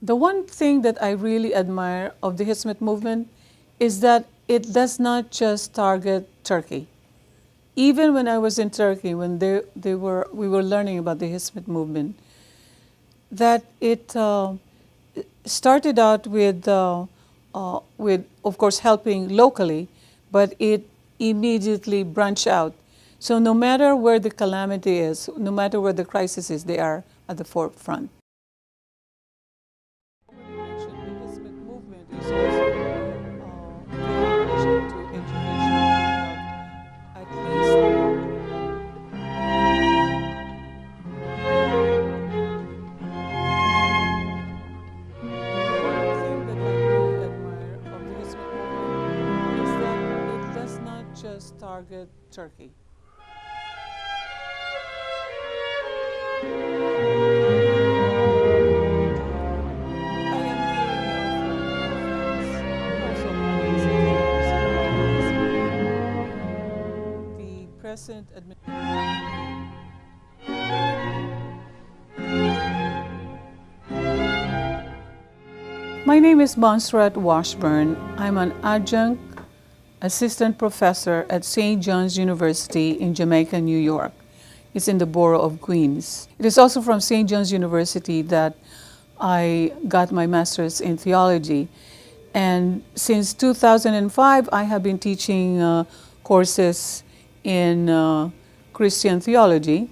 The one thing that I really admire of the Hizmet movement is that it does not just target Turkey. Even when I was in Turkey, when we were learning about the Hizmet movement, that it started out with, of course, helping locally, but it immediately branched out. So no matter where the calamity is, no matter where the crisis is, they are at the forefront. Just target Turkey. The present administration. My name is Monserrat Washburn. I'm an adjunct assistant professor at St. John's University in Jamaica, New York. It's in the borough of Queens. It is also from St. John's University that I got my master's in theology. And since 2005, I have been teaching courses in Christian theology.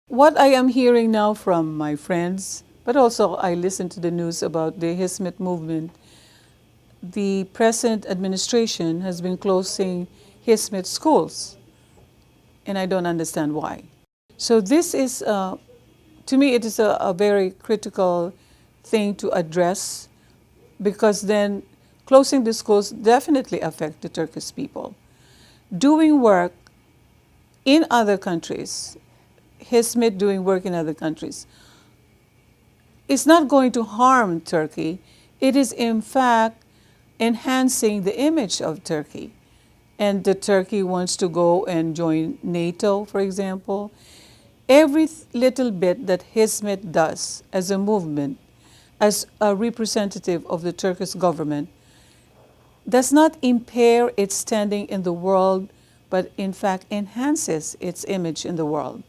What I am hearing now from my friends, but also I listen to the news about the Hizmet movement. The present administration has been closing Hizmet schools, and I don't understand why. So this is, to me, it is a very critical thing to address, because then closing the schools definitely affect the Turkish people. Doing work in other countries, Hizmet doing work in other countries, it's not going to harm Turkey. It is in fact enhancing the image of Turkey. And the Turkey wants to go and join NATO, for example. Every little bit that Hizmet does as a movement, as a representative of the Turkish government, does not impair its standing in the world, but in fact enhances its image in the world,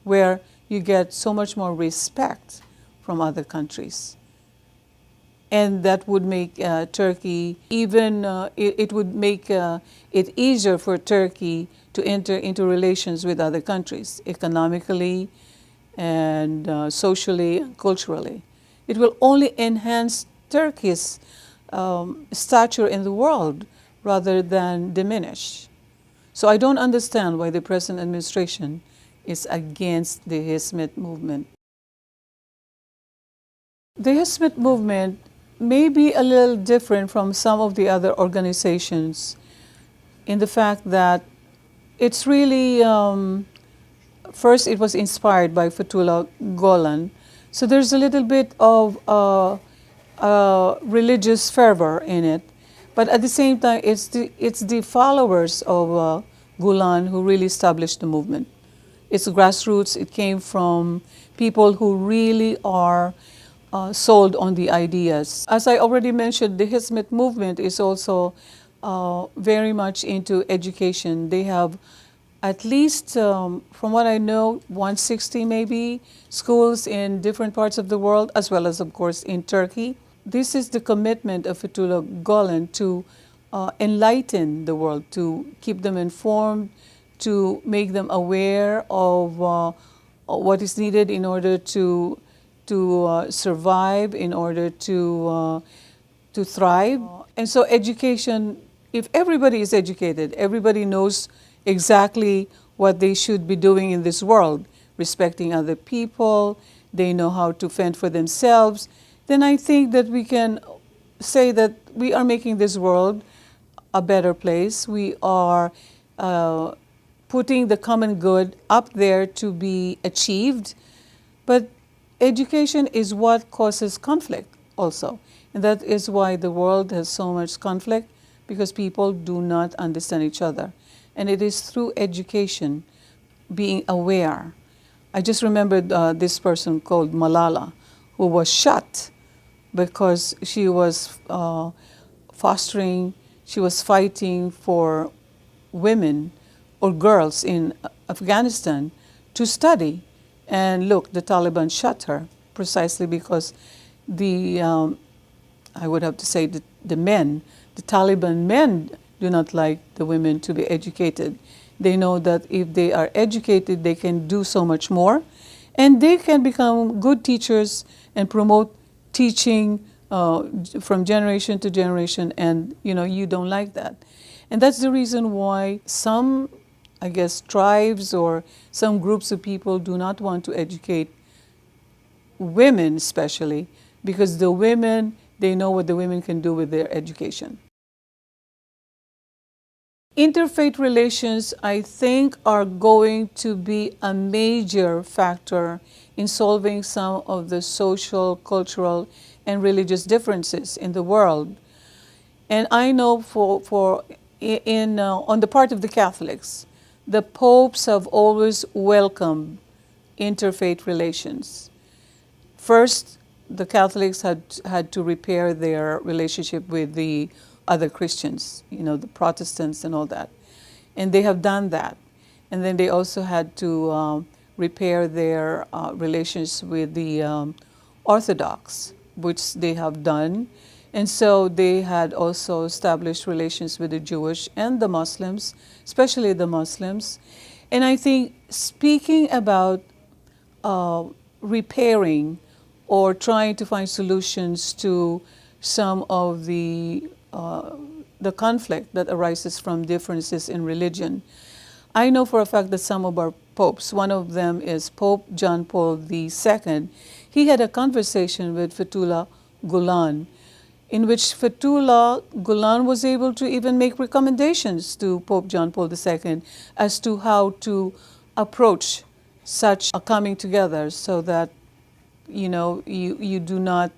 where you get so much more respect from other countries. And that would make Turkey even, it would make it easier for Turkey to enter into relations with other countries, economically and socially and culturally. It will only enhance Turkey's stature in the world rather than diminish. So I don't understand why the present administration is against the Hizmet movement. The Hizmet movement may be a little different from some of the other organizations in the fact that it's really, first it was inspired by Fethullah Gulen, so there's a little bit of religious fervor in it, but at the same time it's the followers of Gulen who really established the movement. It's grassroots. It came from people who really are sold on the ideas. As I already mentioned, the Hizmet movement is also very much into education. They have at least, from what I know, 160 maybe schools in different parts of the world, as well as, of course, in Turkey. This is the commitment of Fethullah Gulen to enlighten the world, to keep them informed, to make them aware of what is needed in order to survive, in order to thrive. And so education, if everybody is educated, everybody knows exactly what they should be doing in this world, respecting other people, they know how to fend for themselves, then I think that we can say that we are making this world a better place. We are putting the common good up there to be achieved. But education is what causes conflict also. And that is why the world has so much conflict, because people do not understand each other. And it is through education, being aware. I just remembered this person called Malala, who was shot because she was she was fighting for women or girls in Afghanistan to study. And look, the Taliban shot her precisely because I would have to say the Taliban men do not like the women to be educated. They know that if they are educated, they can do so much more, and they can become good teachers and promote teaching from generation to generation, and you don't like that. And that's the reason why some, I guess, tribes or some groups of people do not want to educate women especially, because the women, they know what the women can do with their education. Interfaith relations, I think, are going to be a major factor in solving some of the social, cultural, and religious differences in the world. And I know on the part of the Catholics, the popes have always welcomed interfaith relations. First, the Catholics had to repair their relationship with the other Christians, the Protestants and all that. And they have done that. And then they also had to repair their relations with the Orthodox, which they have done. And so they had also established relations with the Jewish and the Muslims, especially the Muslims. And I think speaking about repairing or trying to find solutions to some of the conflict that arises from differences in religion. I know for a fact that some of our popes, one of them is Pope John Paul II, he had a conversation with Fethullah Gulen, in which Fethullah Gulen was able to even make recommendations to Pope John Paul II as to how to approach such a coming together so that you do not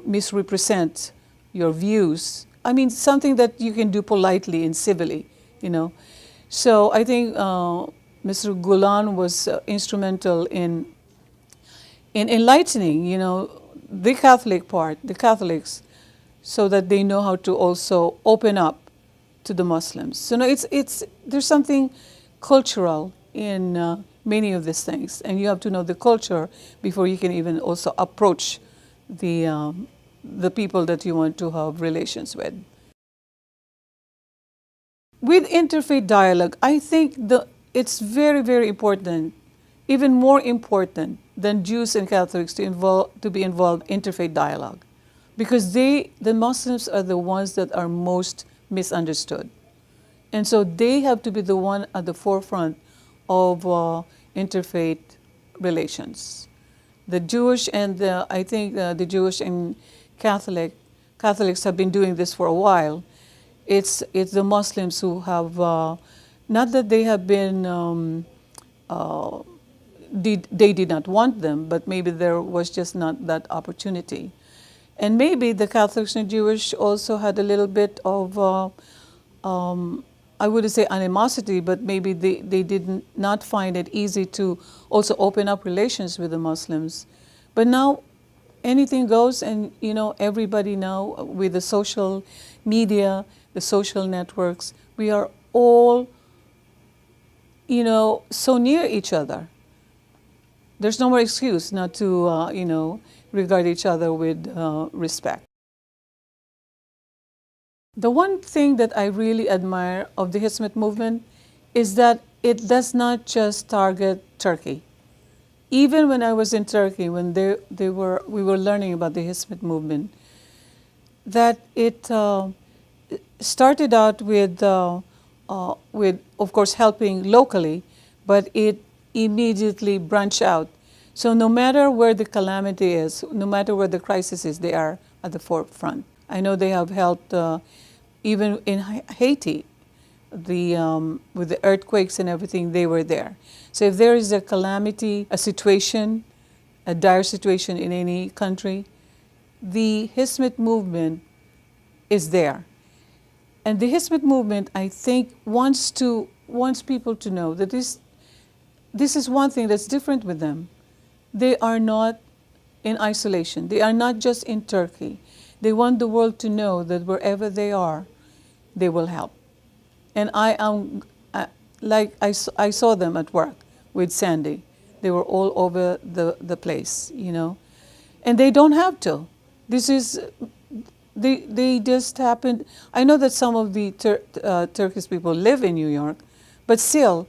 misrepresent your views. I mean, something that you can do politely and civilly, So I think Mr. Gulen was instrumental in enlightening, the Catholics, so that they know how to also open up to the Muslims. So there's something cultural in many of these things, and you have to know the culture before you can even also approach the people that you want to have relations with. With interfaith dialogue, I think it's very, very important, even more important than Jews and Catholics to be involved in interfaith dialogue, because the Muslims are the ones that are most misunderstood. And so they have to be the one at the forefront of interfaith relations. The Jewish and I think the Jewish and Catholics have been doing this for a while. It's the Muslims who have, not that they have been, they did not want them, but maybe there was just not that opportunity. And maybe the Catholics and Jewish also had a little bit of, I wouldn't say animosity, but maybe they did not find it easy to also open up relations with the Muslims. But now anything goes, and everybody now with the social media, the social networks, we are all so near each other. There's no more excuse not to regard each other with respect. The one thing that I really admire of the Hizmet movement is that it does not just target Turkey. Even when I was in Turkey, when we were learning about the Hizmet movement, that it started out with, of course, helping locally, but it immediately branched out. So no matter where the calamity is, no matter where the crisis is, they are at the forefront. I know they have helped even in Haiti, with the earthquakes and everything, they were there. So if there is a calamity, a situation, a dire situation in any country, the Hizmet movement is there. And the Hizmet movement, I think, wants people to know that this is one thing that's different with them. They are not in isolation. They are not just in Turkey. They want the world to know that wherever they are, they will help. And I am, I saw them at work with Sandy. They were all over the place, you know. And they don't have to. This is, they just happened. I know that some of the Turkish people live in New York, but still,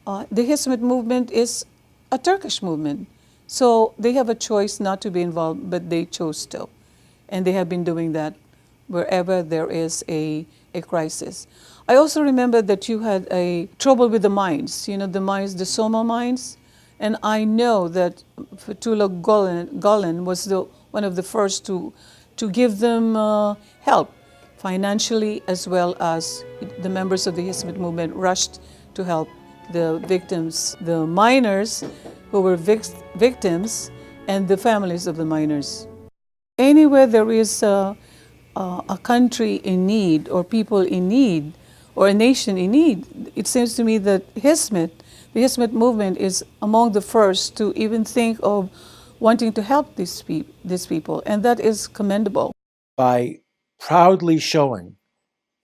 the Hizmet movement is a Turkish movement. So they have a choice not to be involved, but they chose to. And they have been doing that wherever there is a crisis. I also remember that you had a trouble with the mines, you know, the mines, the Soma mines. And I know that Fethullah Gulen was one of the first to give them help financially, as well as the members of the Hizmet movement rushed to help the victims, the miners who were victims, and the families of the miners. Anywhere there is a country in need, or people in need, or a nation in need, it seems to me that the Hizmet movement is among the first to even think of wanting to help these people, and that is commendable. By proudly showing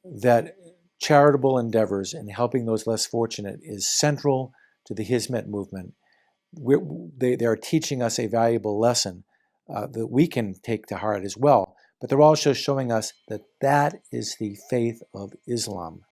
that charitable endeavors and helping those less fortunate is central to the Hizmet movement, they are teaching us a valuable lesson that we can take to heart as well. But they're also showing us that that is the faith of Islam.